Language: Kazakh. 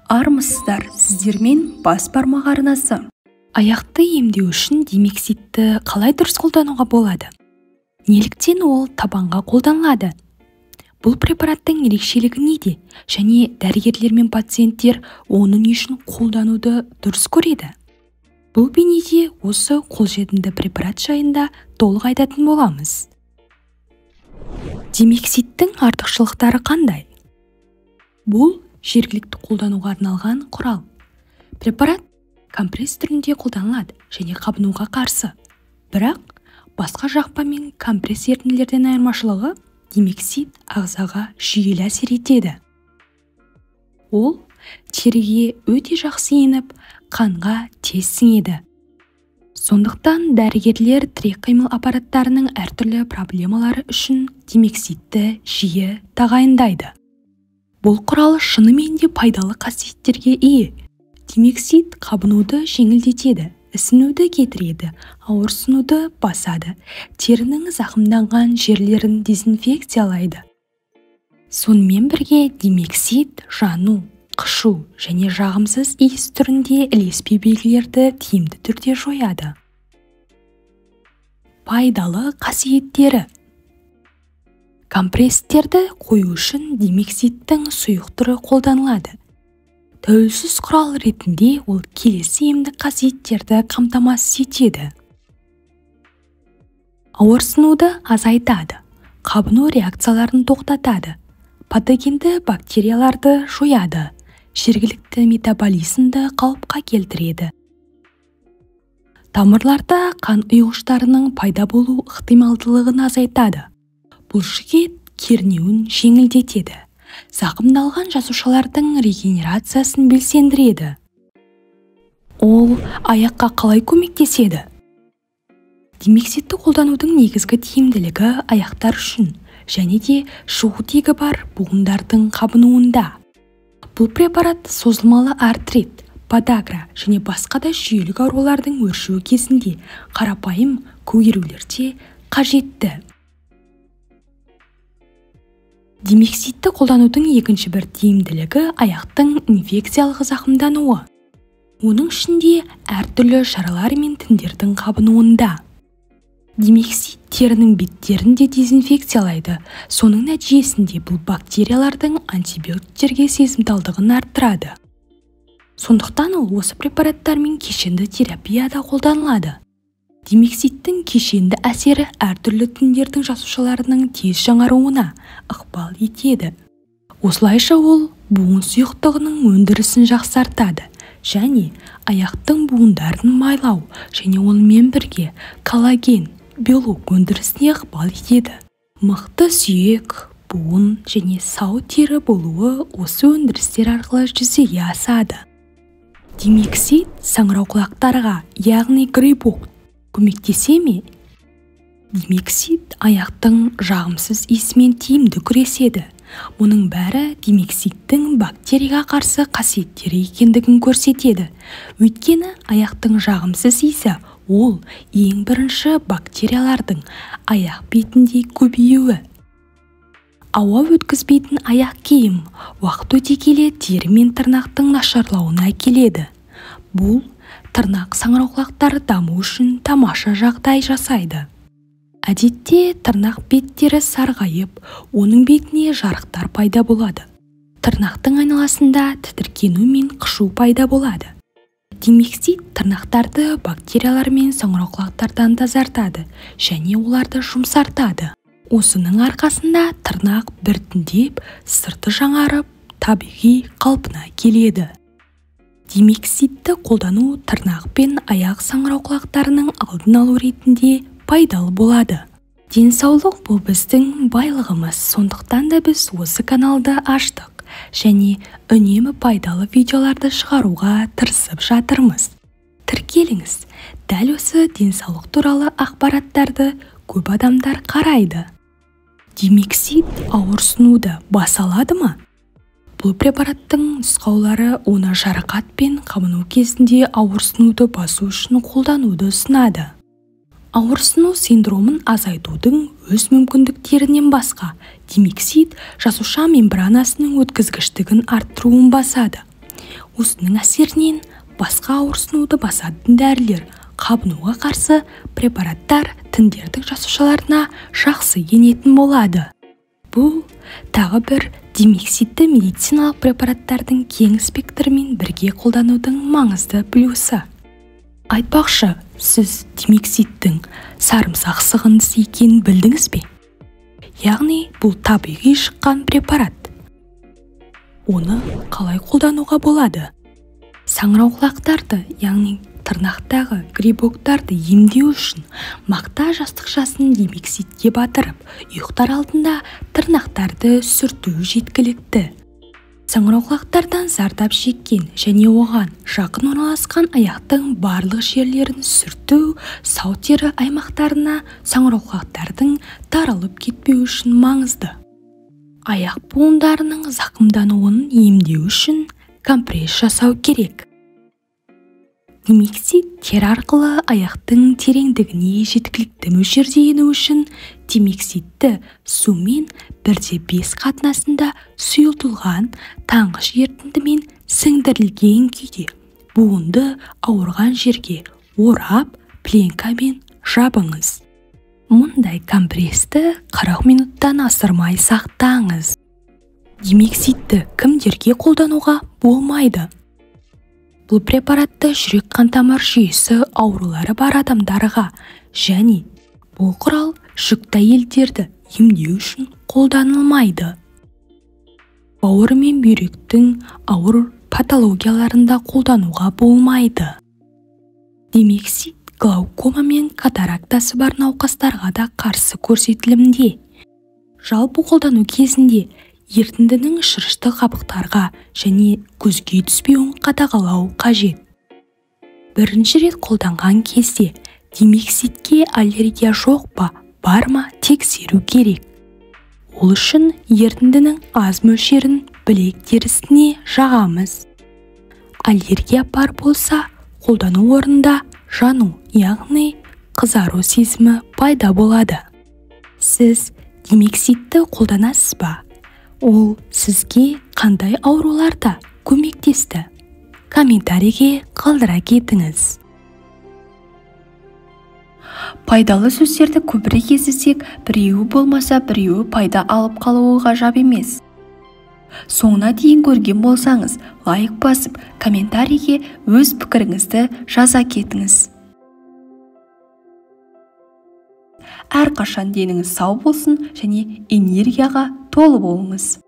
Армысыздар, сіздермен бас бармақ арнасы. Аяқты емдеу үшін димексидті қалай дұрыс қолдануға болады? Неліктен ол табанға қолданылады? Бұл препараттың ерекшелігі неде? Және дәрігерлер мен пациенттер оны не үшін қолдануды дұрыс көреді? Бұл бейнеде осы қолжетімді препарат жайында толық айтатын боламыз. Димексидтің артықшылықтары қандай? Бұл жергілікті қолдануға арналған құрал. Препарат компресс түрінде қолданылады және қабынуға қарсы. Бірақ басқа жақпа мен компресс ерітінділерден айырмашылығы, димексид ағзаға жүйелі әсер етеді. Ол теріге өте жақсы еніп, қанға тез сіңеді. Сондықтан дәрігерлер тірек қимыл аппараттарының әртүрлі проблемалары үшін димексидті жиі тағайындайды. Бұл құрал шынымен де пайдалы қасиеттерге ие. Димексид қабынуды жеңілдетеді, ісінуді кетіреді, ауырсынуды басады, терінің зақымданған жерлерін дезинфекциялайды. Сонымен бірге димексид жану, қышу және жағымсыз иіс түрінде ілеспе белгілерді тиімді түрде жояды. Пайдалы қасиеттері. Компресстерді қою үшін димексидтің сұйық түрі қолданылады. Тәуелсіз құрал ретінде ол келесі емдік қасиеттерді қамтамасыз етеді. Ауырсынуды азайтады, қабыну реакцияларын тоқтатады, патогенді бактерияларды жояды, жергілікті метаболизмді қалыпқа келтіреді. Тамырларда қан ұйғыштарының пайда болу ықтималдылығын азайтады. Бұлшықет кернеуін жеңілдетеді. Зақымдалған жасушалардың регенерациясын белсендіреді. Ол аяққа қалай көмектеседі? Димексидті қолданудың негізгі тиімділігі аяқтар үшін және де шығу тегі бар буындардың қабынуында. Бұл препарат созылмалы артрит, подагра және басқа да жүйелік аурулардың өршуі кезінде қарапайым көгерулерде қажетті. Димексидті қолданудың екінші бір тиімділігі аяқтың инфекциялық зақымдануы. Оның ішінде әртүрлі шаралар мен тіндердің қабынуында. Димексид терінің беттерін де дезинфекциялайды. Соның нәтижесінде бұл бактериялардың антибиотиктерге сезімталдығын арттырады. Сондықтан ол осы препараттармен кешенді терапияда қолданылады. Димексидтің кешенді әсері әртүрлі тіндердің жасушаларының тез жаңаруына ықпал етеді. Осылайша ол буын сұйықтығының өндірісін жақсартады және аяқтың буындарын майлау және онымен бірге коллаген, белок өндірісіне ықпал етеді. Мықты сүйек, буын және сау тері болуы осы өндірістер арқылы жүзеге асады. Димексид саңырауқұлақтарға, яғни грибок көмектесе ме? Димексид аяқтың жағымсыз иісімен тиімді күреседі. Мұның бәрі димексидтің бактерияға қарсы қасиеттері екендігін көрсетеді. Өйткені аяқтың жағымсыз иісі ол ең бірінші бактериялардың аяқ бетінде көбеюі. Ауа өткізбейтін аяқ киім уақыт өте келе тері мен тырнақтың нашарлауына әкеледі. Бұл тырнақ саңырауқұлақтары даму үшін тамаша жағдай жасайды. Әдетте тырнақ беттері сарғайып, оның бетіне жарықтар пайда болады. Тырнақтың айналасында тітіркену мен қышу пайда болады. Димексид тырнақтарды бактериялар мен саңырауқұлақтардан тазартады және оларды жұмсартады. Осының арқасында тырнақ біртіндеп, сырты жаңарып, табиғи қалпына келеді. Димексидті қолдану тырнақ пен аяқ саңырауқұлақтарының алдын алу ретінде пайдалы болады. Денсаулық бұл біздің байлығымыз, сондықтан да біз осы каналды аштық және үнемі пайдалы видеоларды шығаруға тырысып жатырмыз. Тіркеліңіз, дәл осы денсаулық туралы ақпараттарды көп адамдар қарайды. Димексид ауырсынуды баса алады ма? Бұл препараттың нұсқаулары оны жарақат пен қабыну кезінде ауырсынуды басу үшін қолдануды ұсынады. Ауырсыну синдромын азайтудың өз мүмкіндіктерінен басқа, димексид жасуша мембранасының өткізгіштігін арттыруын басады. осының әсерінен басқа ауырсынуды басатын дәрілер, қабынуға қарсы препараттар тіндердің жасушаларына жақсы енетін болады. Бұл тағы бір димексидті медициналық препараттардың кең спектрімен бірге қолданудың маңызды плюсы. Айтпақшы, сіз димексидтің сарымсақ сығындысы екенін білдіңіз бе? Яғни бұл табиғи шыққан препарат. Оны қалай қолдануға болады? Саңырауқұлақтарды, яғни тырнақтағы грибоктарды емдеу үшін мақта жастықшасын димексидке батырып, ұйықтар алдында тырнақтарды сүрту жеткілікті. Саңырауқұлақтардан зардап шеккен және оған жақын орналасқан аяқтың барлық жерлерін сүрту сау тері аймақтарына саңырауқұлақтардың таралып кетпеу үшін маңызды. Аяқ буындарының зақымдануын емдеу үшін компресс жасау керек. Димексид тері арқылы аяқтың тереңдігіне жеткілікті мөлшерде ену үшін димексидті сумен 1:5 қатынасында сұйылтылған таңғыш ерітіндімен сіңдірілген күйде буынды ауырған жерге орап, пленкамен жабыңыз. Мұндай компрессті 40 минуттан асырмай сақтаңыз. Димексидті кімдерге қолдануға болмайды? Бұл препаратты жүрек-қан тамыр жүйесі аурулары бар адамдарға және бұл құрал жүкті әйелдерді емдеу үшін қолданылмайды. Бауыр мен бүйректің ауыр патологияларында қолдануға болмайды. Димексид глаукома мен катарактасы бар науқастарға да қарсы көрсетілімде. Жалпы қолдану кезінде ерітіндінің шырышты қабықтарға және көзге түспеуін қадағалау қажет. Бірінші рет қолданған кезде димексидке аллергия жоқ па, бар ма тексеру керек. Ол үшін ерітіндінің аз мөлшерін білек терісіне жағамыз. Аллергия бар болса, қолдану орнында жану, яғни қызару сезімі пайда болады. Сіз димексидті қолданасыз ба? Ол сізге қандай ауруларда көмектесті? Комментарийге қалдыра кетіңіз. Пайдалы сөздерді көбірек естісек, біреуі болмаса біреуі пайда алып қалуы ғажап емес. Соңына дейін көрген болсаңыз, лайк басып, комментарийге өз пікіріңізді жаза кетіңіз. Әрқашан деніңіз сау болсын және энергияға толы болыңыз.